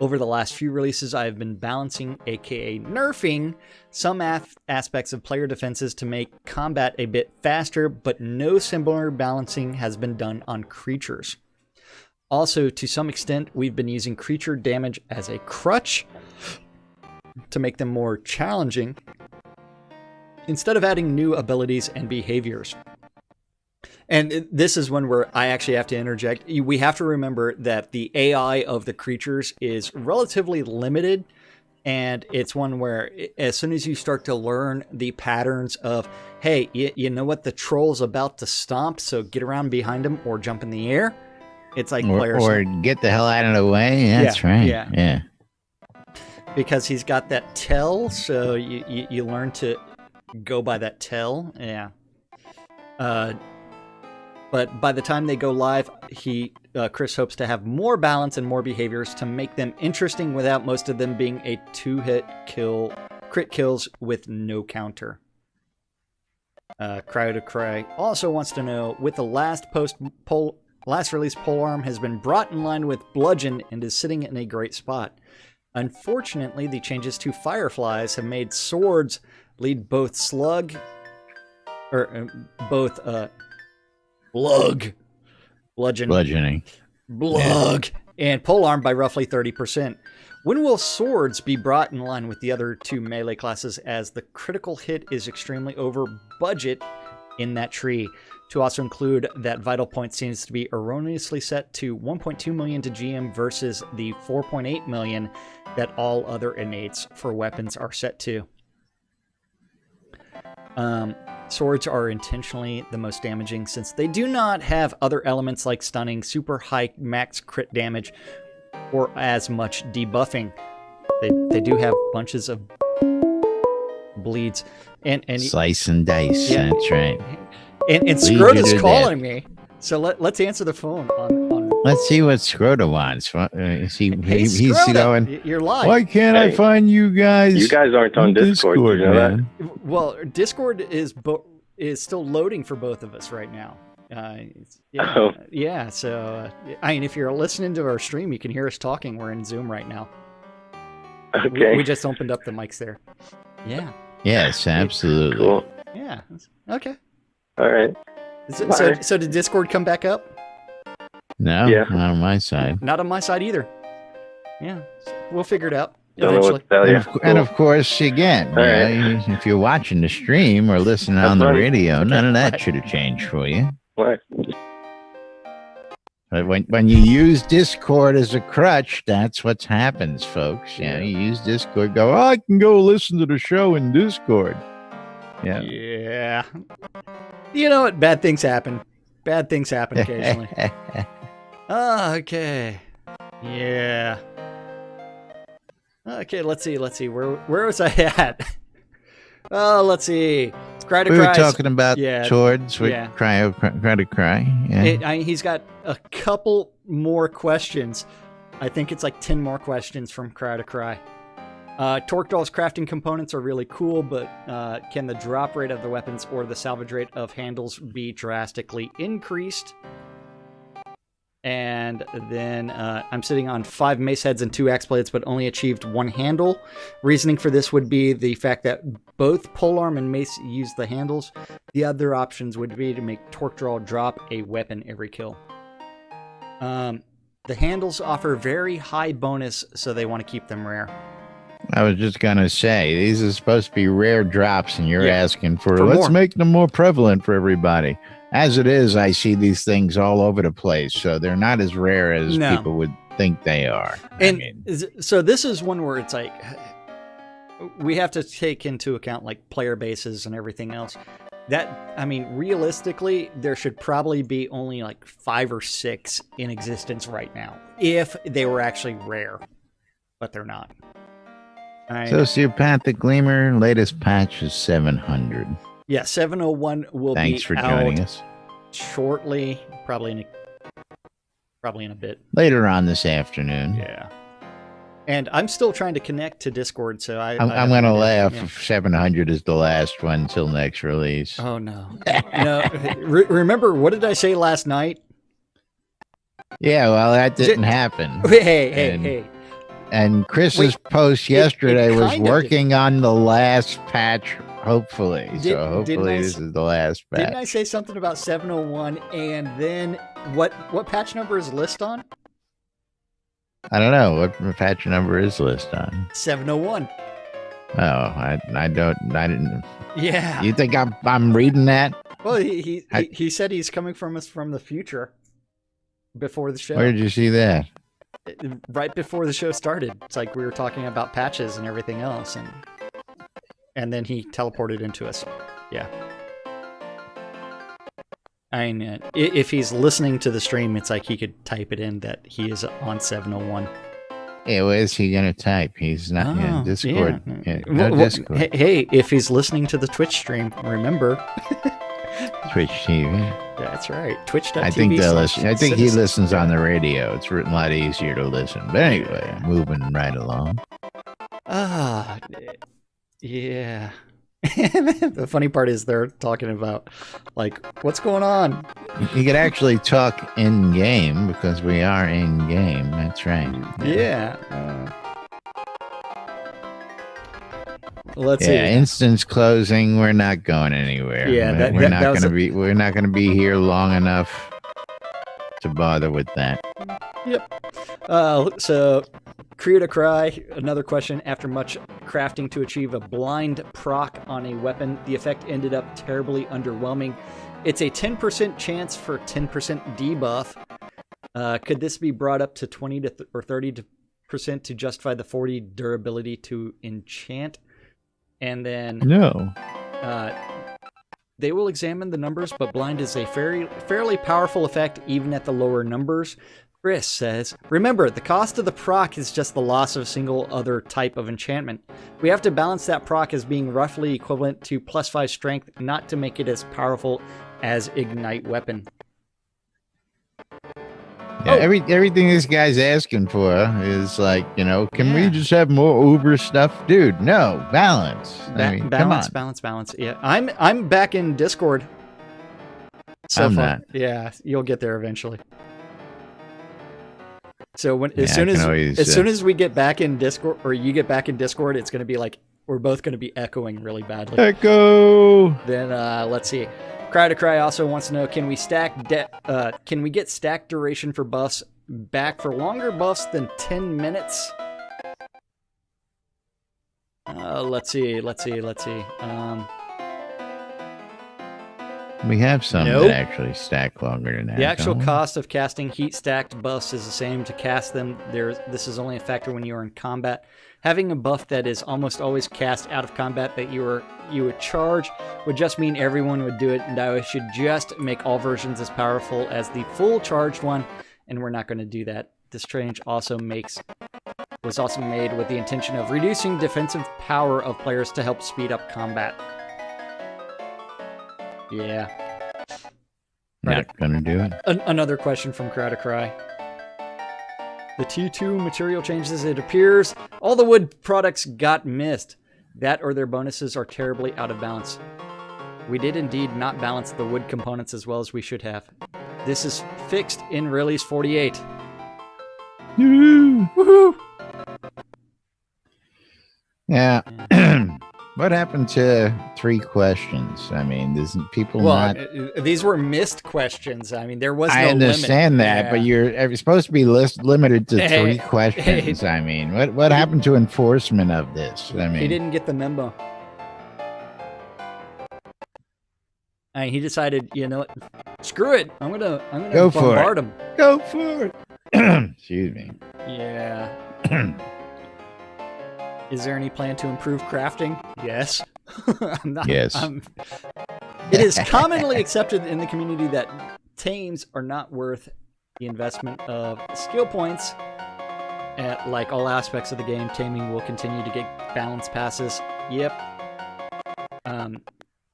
Over the last few releases, I have been balancing, aka nerfing, some aspects of player defenses to make combat a bit faster, but no similar balancing has been done on creatures. Also, to some extent, we've been using creature damage as a crutch to make them more challenging, instead of adding new abilities and behaviors. And this is one where I actually have to interject. We have to remember that the AI of the creatures is relatively limited, and it's one where as soon as you start to learn the patterns of, hey, you know what, the troll's about to stomp, so get around behind him or jump in the air. It's like
or get the hell out of the way. That's right. Yeah.
Because he's got that tell, so you learn to go by that tell. Yeah. But by the time they go live, Chris hopes to have more balance and more behaviors to make them interesting without most of them being a 2-hit kill, crit kills with no counter. Cryo to Cry also wants to know, with the last release, Polearm has been brought in line with Bludgeon and is sitting in a great spot. Unfortunately, the changes to Fireflies have made swords lead both bludgeoning, and polearm by roughly 30%. When will swords be brought in line with the other two melee classes, as the critical hit is extremely over budget in that tree? To also include that Vital Point seems to be erroneously set to 1.2 million to GM versus the 4.8 million that all other innates for weapons are set to. Swords are intentionally the most damaging since they do not have other elements like stunning, super high max crit damage, or as much debuffing. They do have bunches of bleeds and
slice and dice. Yeah. That's right.
And Scrota is calling me, so let's answer the phone on.
Let's see what Scrota wants. He's going.
You're live.
Why can't I find you guys?
You guys aren't on Discord. You know that?
Well, Discord is still loading for both of us right now. Yeah. So I mean, if you're listening to our stream, you can hear us talking. We're in Zoom right now.
Okay.
We just opened up the mics there. Yeah.
Yes, absolutely.
Cool.
Yeah. Okay.
All right.
So did Discord come back up?
No, not on my side.
Not on my side either. Yeah, we'll figure it out
eventually.
And of course, again, if you're watching the stream or listening on the radio, none of that should have changed for you.
What?
But when you use Discord as a crutch, that's what happens, folks. You use Discord, go, I can go listen to the show in Discord. Yeah.
Yeah. You know what? Bad things happen. Bad things happen occasionally. Okay. Yeah. Okay, let's see. Where was I at? Oh, let's see.
We were talking about swords with Cry to Cry. Yeah.
He's got a couple more questions. I think it's like 10 more questions from Cry to Cry. Torque Doll's crafting components are really cool, but can the drop rate of the weapons or the salvage rate of handles be drastically increased? And then I'm sitting on 5 mace heads and 2 axe blades, but only achieved 1 handle. Reasoning for this would be the fact that both polearm and mace use the handles. The other options would be to make Torque Draw drop a weapon every kill. The handles offer very high bonus, so they want to keep them rare.
I was just going to say, these are supposed to be rare drops, and you're asking for let's
more.
Make them more prevalent for everybody. As it is, I see these things all over the place, so they're not as rare as people would think they are.
So this is one where it's like, we have to take into account like player bases and everything else. Realistically, there should probably be only like 5 or 6 in existence right now, if they were actually rare, but they're not.
Sociopathic Gleamer, latest patch is 700.
Yeah, 701 will
Thanks for joining us.
Shortly, probably in a bit.
Later on this afternoon.
Yeah. And I'm still trying to connect to Discord, so
I'm going to laugh if 700 is the last one until next release.
Oh, no. No. Remember, what did I say last night?
Yeah, well, that didn't happen.
Hey.
And Chris's
Wait,
post
it
yesterday was
kind of
working on the last patch, hopefully. So hopefully
I
this is the last patch.
Didn't I say something about 701 and then what patch number is list on?
I don't know what patch number is list on.
701.
Oh, I didn't.
Yeah.
You think I'm reading that?
Well, he said he's coming from us from the future before the show.
Where did you see that?
Right before the show started. It's like we were talking about patches and everything else, and then he teleported into us. Yeah. I mean, if he's listening to the stream, it's like he could type it in that he is on 701.
Yeah, where is he gonna type? He's not in Discord.
Yeah.
Yeah, no Discord.
Hey, if he's listening to the Twitch stream, remember
Twitch TV.
That's right. Twitch.tv.
I think they'll listen. I think he
Citizen.
listens on the radio. It's a lot easier to listen. But anyway, moving right along.
Yeah. The funny part is they're talking about, like, what's going on?
You could actually talk in game because we are in game. That's right.
Yeah. Let's see.
Yeah, instance closing. We're not going anywhere.
Yeah,
we're not gonna be here long enough to bother with that.
Yep. So, Create a Cry, another question. After much crafting to achieve a blind proc on a weapon, the effect ended up terribly underwhelming. It's a 10% chance for 10% debuff. Could this be brought up to 20 or 30% to justify the 40 durability to enchant? And then
No.
They will examine the numbers, but blind is a fairly powerful effect even at the lower numbers. Chris says, remember, the cost of the proc is just the loss of a single other type of enchantment. We have to balance that proc as being roughly equivalent to +5 strength, not to make it as powerful as Ignite Weapon.
Yeah, everything this guy's asking for is like, can we just have more Uber stuff? Dude, no, balance.
Balance. Yeah, I'm back in Discord.
I'm not.
Yeah, you'll get there eventually. So as soon as we get back in Discord, or you get back in Discord, it's going to be like we're both going to be echoing really badly.
Echo.
Then let's see. Cry to Cry also wants to know: can we get stack duration for buffs back for longer buffs than 10 minutes? Let's see.
We have some that actually stack longer than that.
The actual cost of casting heat stacked buffs is the same to cast them. This is only a factor when you are in combat. Having a buff that is almost always cast out of combat that you would charge would just mean everyone would do it, and I should just make all versions as powerful as the full charged one, and we're not going to do that. This change was also made with the intention of reducing defensive power of players to help speed up combat. Yeah.
Not gonna do it.
Another question from Cry to Cry. The T2 material changes, it appears all the wood products got missed. That or their bonuses are terribly out of balance. We did indeed not balance the wood components as well as we should have. This is fixed in release 48. Woohoo!
Yeah. What happened to 3 questions? I mean,
these were missed questions. I mean, there was no
I understand
limit.
that,
Yeah.
but you're supposed to be limited to 3 questions. I mean, what happened to enforcement of this? I mean,
he didn't get the memo. I mean, he decided, screw it. I'm gonna
Go for
bombard him.
Go for it. Excuse me.
Yeah. Is there any plan to improve crafting? Yes.
Yes.
It is commonly accepted in the community that tames are not worth the investment of skill points. Like all aspects of the game, taming will continue to get balance passes. Yep.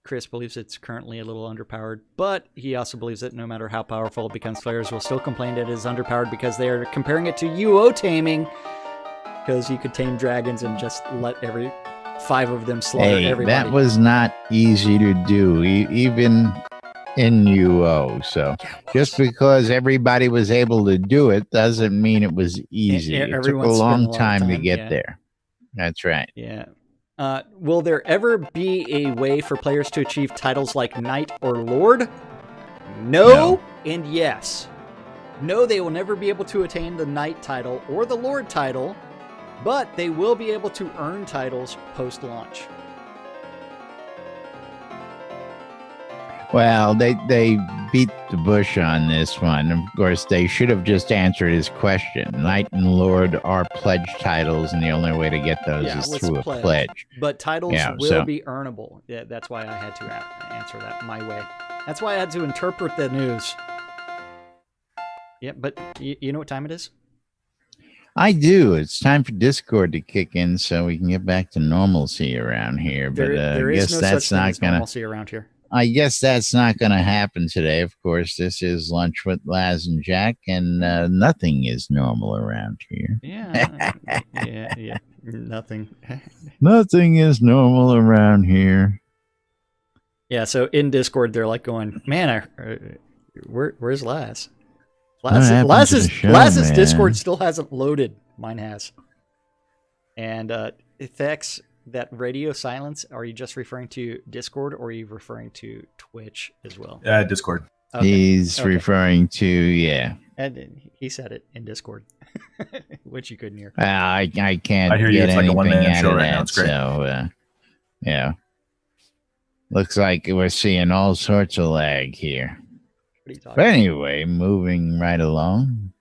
Chris believes it's currently a little underpowered, but he also believes that no matter how powerful it becomes, players will still complain that it is underpowered because they are comparing it to UO taming. Because you could tame dragons and just let 5 of them slaughter everybody.
That was not easy to do. Even NUO. So just because everybody was able to do it doesn't mean it was easy. It took a
Everyone's spent
long
lot of
time to get there. That's right.
Yeah. Will there ever be a way for players to achieve titles like Knight or Lord? No, and yes. No, they will never be able to attain the Knight title or the Lord title, but they will be able to earn titles post-launch.
Well, they beat the bush on this one. Of course, they should have just answered his question. Knight and Lord are pledge titles, and the only way to get those is through a pledge.
But titles will be earnable. Yeah, that's why I had to answer that my way. That's why I had to interpret the news. Yeah, but you know what time it is?
I do. It's time for Discord to kick in so we can get back to normalcy around here. But
there
I
is
guess
no
that's
such thing
not
as
going to...
normalcy around here.
I guess that's not going to happen today. Of course, this is Lunch with Laz and Jack, and nothing is normal around here.
Yeah, yeah, nothing.
Nothing is normal around here.
Yeah, so in Discord, they're like going, man, where's Laz? Laz's Discord still hasn't loaded. Mine has. And Thex, that radio silence, are you just referring to Discord or are you referring to Twitch as well?
Discord.
Okay.
He's referring to,
And he said it in Discord, which you couldn't hear.
I can't
I hear you.
get
It's like a
anything
one-man
out
show
of
right now.
that.
It's great.
So, yeah. Looks like we're seeing all sorts of lag here. But anyway, moving right along.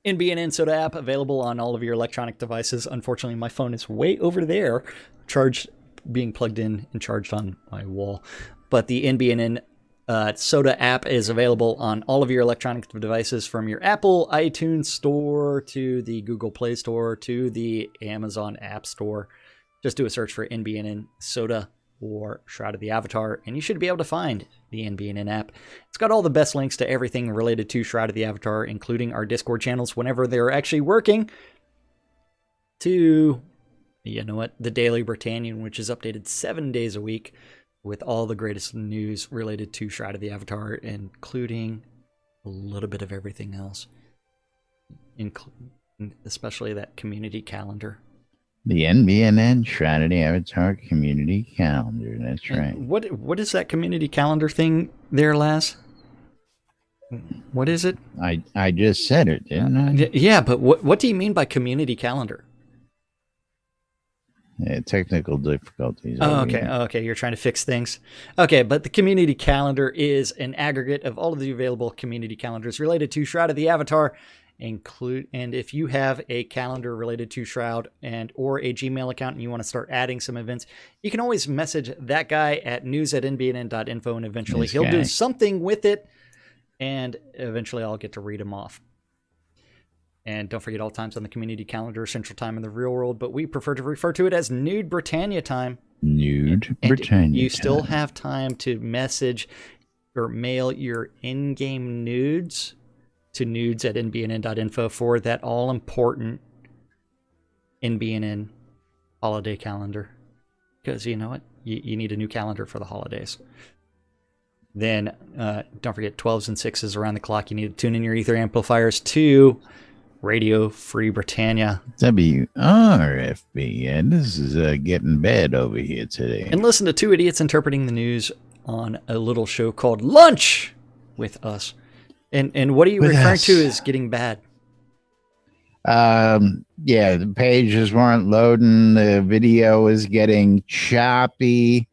NBN Soda app available on all of your electronic devices. Unfortunately, my phone is way over there, being plugged in and charged on my wall. But the NBN Soda app is available on all of your electronic devices, from your Apple iTunes Store to the Google Play Store to the Amazon App Store. Just do a search for NBN Soda or Shroud of the Avatar, and you should be able to find the NBN app. It's got all the best links to everything related to Shroud of the Avatar, including our Discord channels whenever they're actually working, to, you know what, the Daily Britannian, which is updated 7 days a week with all the greatest news related to Shroud of the Avatar, including a little bit of everything else, especially that community calendar.
The NBNN Shroud of the Avatar community calendar. That's right.
What is that community calendar thing there, Laz? What is it?
I just said it, didn't I?
Yeah, but what do you mean by community calendar?
Technical difficulties.
Oh, okay. Okay, you're trying to fix things. Okay, but the community calendar is an aggregate of all of the available community calendars related to Shroud of the Avatar. And if you have a calendar related to Shroud or a Gmail account and you want to start adding some events, you can always message that guy at news@nbnn.info, and eventually he'll do something with it, and eventually I'll get to read them off. And don't forget, all times on the community calendar, Central Time in the real world, but we prefer to refer to it as Nude Britannia time.
Nude Britannia.
You still have time to message or mail your in-game nudes to nudes@nbnn.info for that all-important NBNN holiday calendar. Because you know what? You need a new calendar for the holidays. Then, don't forget, 12s and 6s around the clock. You need to tune in your ether amplifiers to Radio Free Britannia.
WRFB. Yeah, this is getting bad over here today.
And listen to two idiots interpreting the news on a little show called Lunch with Us. And what are you referring to as getting bad?
Yeah, the pages weren't loading. The video was getting choppy.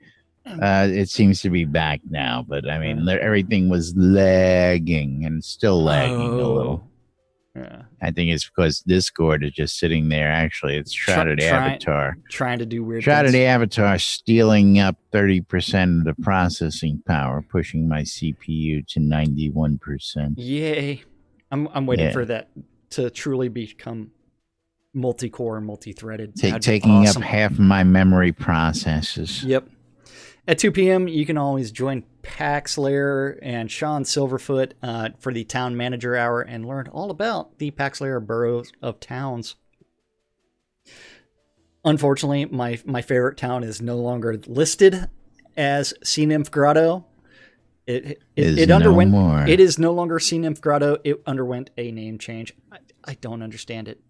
It seems to be back now, but I mean, everything was lagging and still lagging a little.
Yeah.
I think it's because Discord is just sitting there. Actually, it's Shroud of the Avatar.
Trying to do weird
Shroud
things.
of the Avatar stealing up 30% of the processing power, pushing my CPU to 91%.
Yay. I'm waiting for that to truly become multi-core and multi-threaded.
Taking up half of my memory processes.
Yep. At 2 p.m., you can always join Paxlayer and Sean Silverfoot for the Town Manager Hour and learn all about the Paxlayer boroughs of towns. Unfortunately, my favorite town is no longer listed as Sea Nymph Grotto. It
Is
underwent.
no more.
It is no longer Sea Nymph Grotto. It underwent a name change. I don't understand it.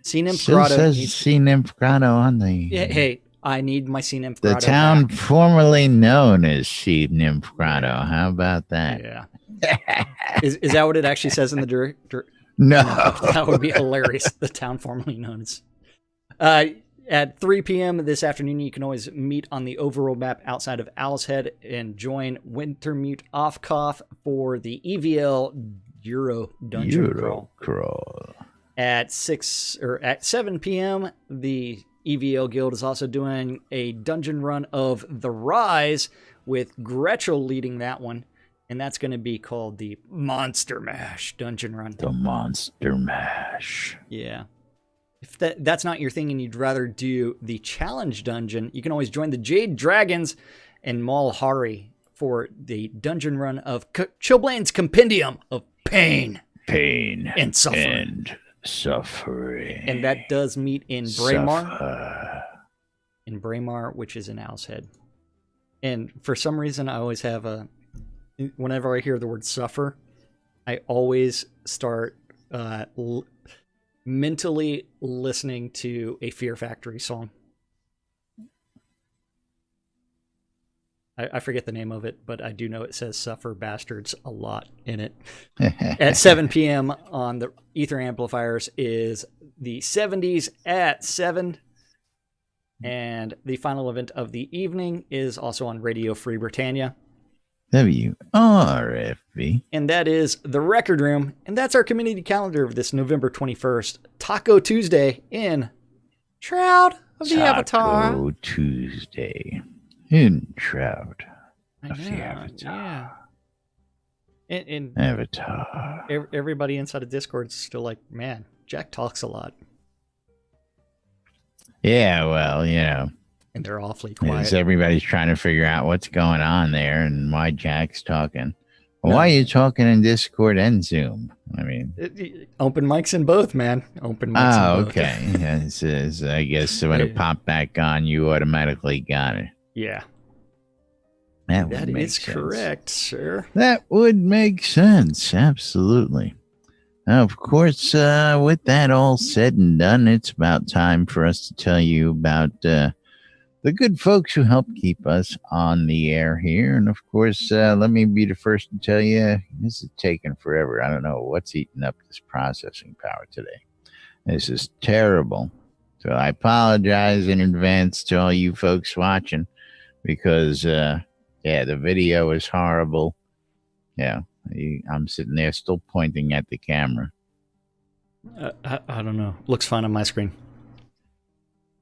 Sea Nymph
Still
Grotto
says
needs.
Sea Nymph Grotto on the
Yeah, hey, I need my Sea Nymph
the
Grotto
town
back.
formerly known as Sea Nymph Grotto. How about that?
Yeah. Is that what it actually says in the director?
No.
That would be hilarious. The town formerly known as. At 3 p.m. this afternoon, you can always meet on the overworld map outside of Owl's Head and join Wintermute Offcoff for the EVL Euro Dungeon Crawl. At 7 p.m., the EVL Guild is also doing a dungeon run of The Rise with Gretchel leading that one. And that's going to be called the Monster Mash dungeon run.
The Monster Mash.
Yeah. If that's not your thing and you'd rather do the challenge dungeon, you can always join the Jade Dragons and Malhari for the dungeon run of Chilblain's Compendium of Pain. And Suffering. And that does meet in Braemar. In Braemar, which is in Owl's Head. And for some reason, I always have whenever I hear the word suffer, I always start mentally listening to a Fear Factory song. I forget the name of it, but I do know it says Suffer Bastards a lot in it. At 7 p.m. on the Ether Amplifiers is the 70s at 7. And the final event of the evening is also on Radio Free Britannia.
WRFB.
And that is the Record Room. And that's our community calendar of this November 21st. Taco Tuesday in Shroud of the Avatar.
Taco Tuesday in Shroud of the Avatar.
Yeah. And
Avatar.
Everybody inside of Discord is still like, man, Jack talks a lot.
Yeah, well, you know.
And they're awfully quiet.
Everybody's trying to figure out what's going on there and why Jack's talking. Well, why are you talking in Discord and Zoom? I mean,
open mics in both, man. Open mics in both.
Okay. Yeah, I guess when it popped back on, you automatically got it.
Yeah.
That
is correct, sir.
That would make sense. Absolutely. Now, of course, with that all said and done, it's about time for us to tell you about the good folks who help keep us on the air here. And, of course, let me be the first to tell you, this is taking forever. I don't know what's eating up this processing power today. This is terrible. So I apologize in advance to all you folks watching because, the video is horrible. Yeah. I'm sitting there still pointing at the camera.
I don't know. Looks fine on my screen.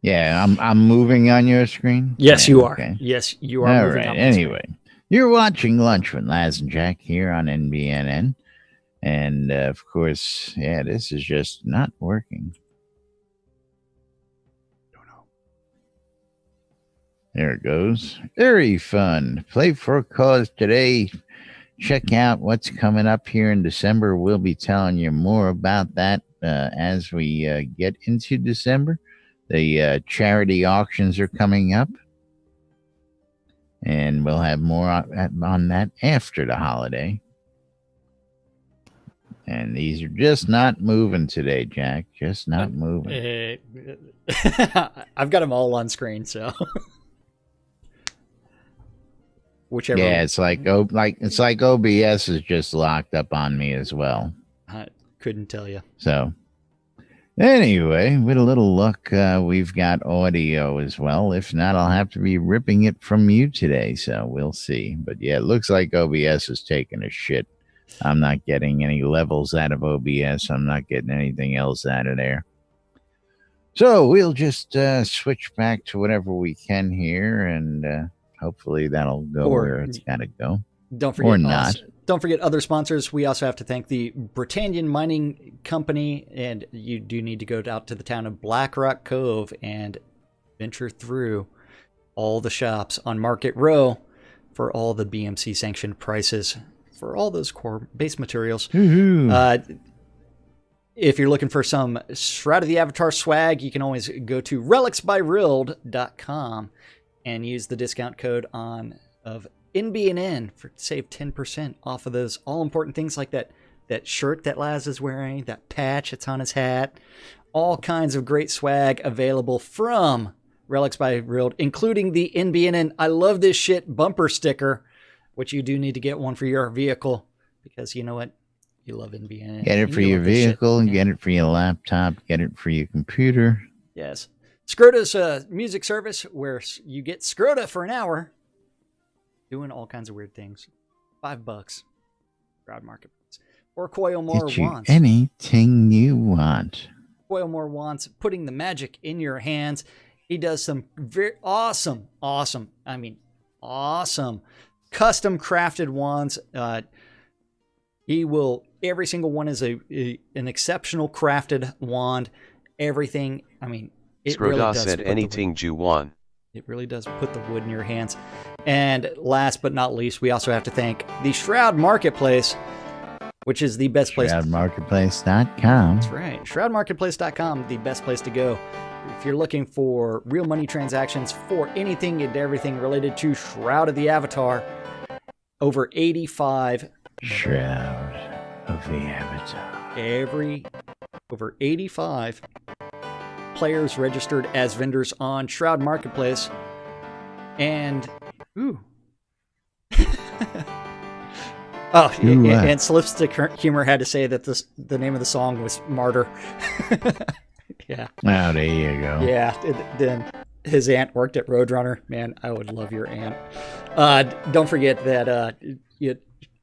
Yeah, I'm moving on your screen?
Yes,
yeah,
you are.
Okay.
Yes, you are.
All
moving
right.
on my
Anyway,
screen.
You're watching Lunch with Laz and Jack here on NBNN. And, of course, this is just not working. There it goes. Very fun. Play for a cause today. Check out what's coming up here in December. We'll be telling you more about that as we get into December. The charity auctions are coming up. And we'll have more on that after the holiday. And these are just not moving today, Jack. Just not moving.
I've got them all on screen, so... Whichever.
Yeah, it's like OBS is just locked up on me as well.
I couldn't tell you.
So, anyway, with a little luck, we've got audio as well. If not, I'll have to be ripping it from you today. So we'll see. But yeah, it looks like OBS is taking a shit. I'm not getting any levels out of OBS. I'm not getting anything else out of there. So we'll just switch back to whatever we can here and. Hopefully that'll go where it's got to go.
Don't forget,
or not.
Don't forget other sponsors. We also have to thank the Britannian Mining Company, and you do need to go out to the town of Black Rock Cove and venture through all the shops on Market Row for all the BMC sanctioned prices for all those core base materials. If you're looking for some Shroud of the Avatar swag, you can always go to relicsbyrild.com. and use the discount code of NBNN to save 10% off of those all important things like that shirt that Laz is wearing, that patch that's on his hat, all kinds of great swag available from Relics by Real, including the NBNN I love this shit bumper sticker, which you do need to get one for your vehicle because you know what? You love NBNN.
Get it for your vehicle, get it for your laptop, get it for your computer.
Yes. Scrota's a music service where you get Scrota for an hour doing all kinds of weird things. $5. Shroud Marketplace. Or Coilmore
Get you
Wands.
anything you want.
Coilmore Wands, putting the magic in your hands. He does some very awesome custom crafted wands. Every single one is an exceptional crafted wand. Everything, it really does
said anything you want.
It really does put the wood in your hands. And last but not least, we also have to thank the Shroud Marketplace, which is the best place.
ShroudMarketplace.com.
That's right. ShroudMarketplace.com, the best place to go. If you're looking for real money transactions for anything and everything related to Shroud of the Avatar, over 85.
Shroud of the Avatar.
Over 85 players registered as vendors on Shroud Marketplace. And, and Slipstick Humor had to say that the name of the song was Martyr. Yeah.
Oh, there you go.
Yeah. Then his aunt worked at Roadrunner. Man, I would love your aunt. Don't forget that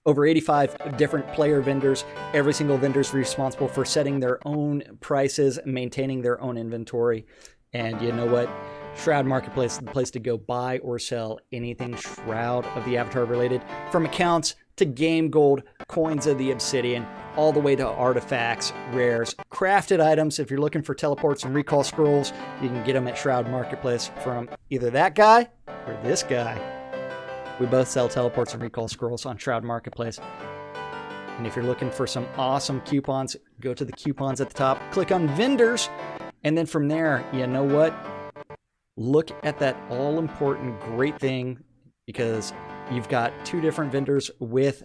over 85 different player vendors. Every single vendor is responsible for setting their own prices, maintaining their own inventory. And you know what? Shroud Marketplace is the place to go buy or sell anything Shroud of the Avatar related, from accounts to game gold, coins of the Obsidian, all the way to artifacts, rares, crafted items. If you're looking for teleports and recall scrolls, you can get them at Shroud Marketplace from either that guy or this guy. We both sell teleports and recall scrolls on Shroud Marketplace. And if you're looking for some awesome coupons, go to the coupons at the top, click on vendors, and then from there, you know what? Look at that all-important great thing, because you've got two different vendors with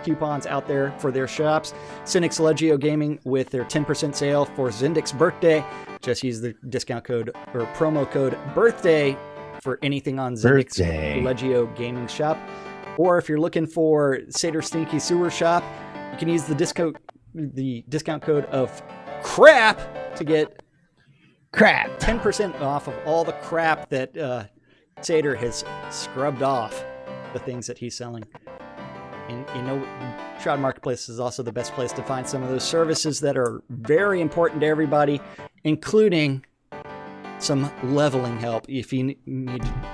coupons out there for their shops. Cynic's Legio Gaming with their 10% sale for Zindik's birthday. Just use the discount code or promo code BIRTHDAY for anything on Zindik's Legio Gaming shop. Or if you're looking for Seder Stinky Sewer Shop, you can use the discount code of CRAP to get 10% off of all the crap that Seder has scrubbed off the things that he's selling. And you know, Shroud Marketplace is also the best place to find some of those services that are very important to everybody, including some leveling help. If you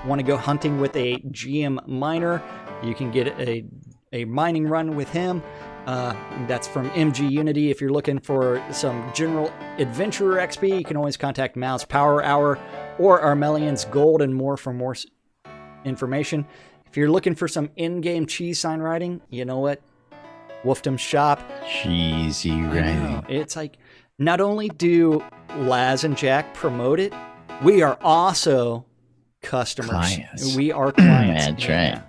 want to go hunting with a GM miner, you can get a mining run with him. That's from MG Unity. If you're looking for some general adventurer XP, you can always contact Mao's Power Hour or Armelian's Gold and more for more information. If you're looking for some in-game cheese sign writing, you know what? Wolfdom Shop.
Cheesy writing.
It's like, not only do Laz and Jack promote it, we are also customers.
Clients.
We are clients.
That's right.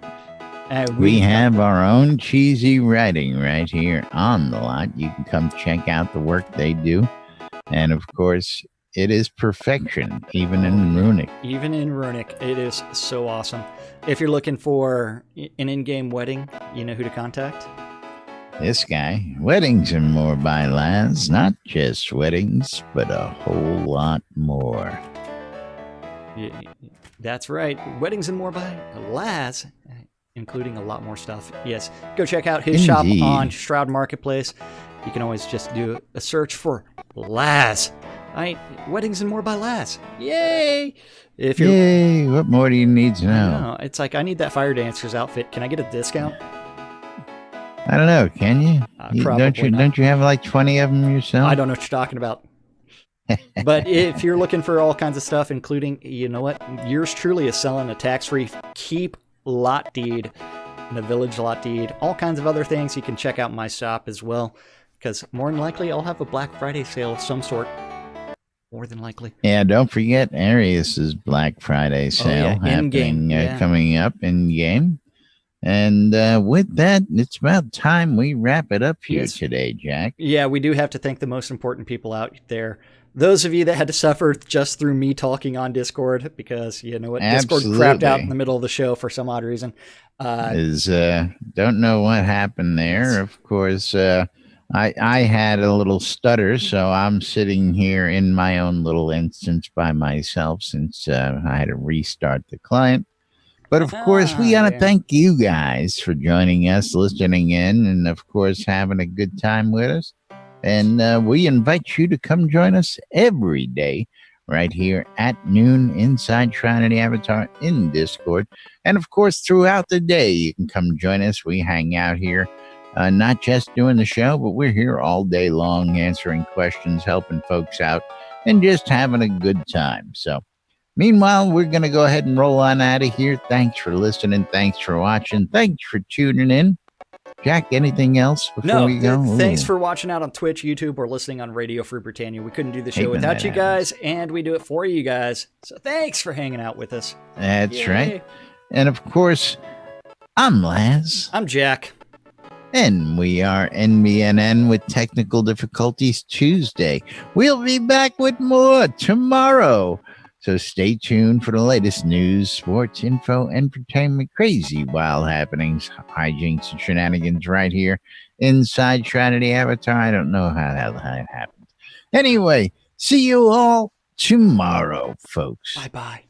And we have our own cheesy writing right here on the lot. You can come check out the work they do. And of course, it is perfection, even in Runic.
Even in Runic, it is so awesome. If you're looking for an in-game wedding, you know who to contact?
This guy. Weddings and more by Laz. Not just weddings, but a whole lot more.
That's right. Weddings and more by Laz, including a lot more stuff. Yes, go check out his shop on Shroud Marketplace. You can always just do a search for Laz. Weddings and more by Laz. Yay!
Yay! What more do you need to know?
It's like, I need that fire dancer's outfit. Can I get a discount?
I don't know. Can you? Don't you have like 20 of them yourself?
I don't know what you're talking about. But if you're looking for all kinds of stuff, including, you know what? Yours truly is selling a tax-free keep lot deed and a village lot deed. All kinds of other things. You can check out my shop as well, because more than likely I'll have a Black Friday sale of some sort. more than likely.
Yeah, don't forget Arius's Black Friday sale
in-game,
happening coming up in game. And with that, it's about time we wrap it up here today, Jack.
Yeah, we do have to thank the most important people out there. Those of you that had to suffer just through me talking on Discord, because you know what, Discord crapped out in the middle of the show for some odd reason.
Don't know what happened there. Of course, I had a little stutter, so I'm sitting here in my own little instance by myself since I had to restart the client. But of course, we got to thank you guys for joining us, listening in, and of course, having a good time with us. And we invite you to come join us every day right here at noon inside Shroud and the Avatar in Discord. And of course, throughout the day, you can come join us. We hang out here, not just doing the show, but we're here all day long answering questions, helping folks out, and just having a good time. So meanwhile, we're going to go ahead and roll on out of here. Thanks for listening. Thanks for watching. Thanks for tuning in. Jack, anything else before we go?
Thanks for watching out on Twitch, YouTube, or listening on Radio Free Britannia. We couldn't do the show without you guys, and we do it for you guys. So thanks for hanging out with us.
That's right. And of course, I'm Laz.
I'm Jack.
And we are NBNN with Technical Difficulties Tuesday. We'll be back with more tomorrow. So stay tuned for the latest news, sports, info, entertainment, crazy, wild happenings, hijinks, and shenanigans right here inside Shroud and the Avatar. I don't know how that happened. Anyway, see you all tomorrow, folks.
Bye-bye.